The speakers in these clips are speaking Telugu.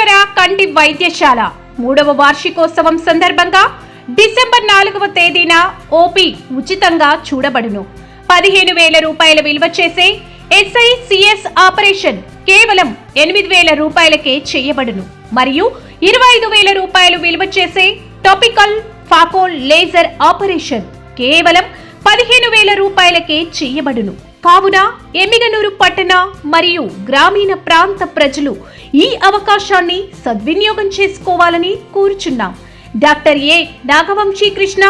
నగర కంటి వైద్యశాల 3వ వార్షికోత్సవం సందర్భంగా డిసెంబర్ 4వ తేదీన ఓపీ ఉచితంగా చూడబడును. 15,000 రూపాయల విలువ చేసే SICS ఆపరేషన్ కేవలం 8,000 రూపాయలకే చేయబడును. మరియు 25,000 రూపాయలు విలువ చేసే టాపికల్ ఫాకో లేజర్ ఆపరేషన్ కేవలం 15,000 రూపాయలకే చేయబడును. కావున ఎమ్మిగనూరు పట్టణ మరియు గ్రామీణ ప్రాంత ప్రజలు ఈ అవకాశాన్ని సద్వినియోగం చేసుకోవాలని కోరుచున్నాం. Doctor A Nagavamshi Krishna.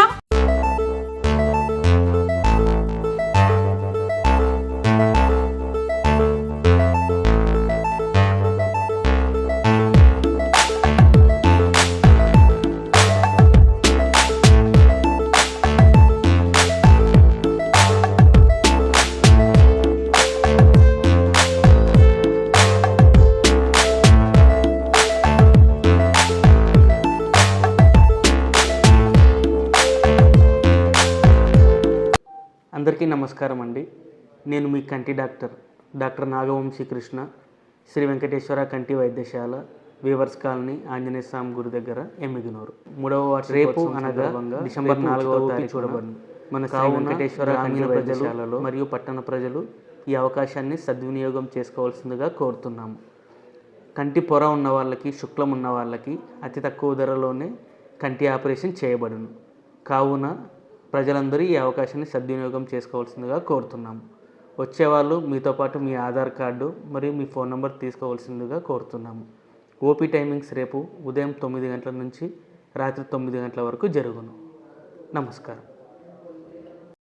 అందరికీ నమస్కారం అండి. నేను మీ కంటి డాక్టర్ నాగవంశీ కృష్ణ, శ్రీ వెంకటేశ్వర కంటి వైద్యశాల, వీవర్స్ కాలనీ, ఆంజనేయ స్వామి గుడి దగ్గర, ఎమ్మిగనూరు. 3వ వార్షిక రేపు అనగా డిసెంబర్ 4వ తారీఖు చూడబడింది. మన శ్రీ వెంకటేశ్వర గ్రామీణ వైద్యశాలలో మరియు పట్టణ ప్రజలు ఈ అవకాశాన్ని సద్వినియోగం చేసుకోవాల్సిందిగా కోరుతున్నాము. కంటి పొర ఉన్న వాళ్ళకి, శుక్లం ఉన్న వాళ్ళకి అతి తక్కువ ధరలోనే కంటి ఆపరేషన్ చేయబడును. కావున ప్రజలందరూ ఈ అవకాశాన్ని సద్వినియోగం చేసుకోవాల్సిందిగా కోరుతున్నాము. వచ్చేవాళ్ళు మీతో పాటు మీ ఆధార్ కార్డు మరియు మీ ఫోన్ నెంబర్ తీసుకోవాల్సిందిగా కోరుతున్నాము. ఓపీ టైమింగ్స్ రేపు ఉదయం 9 గంటల నుంచి రాత్రి 9 గంటల వరకు జరుగును. నమస్కారం.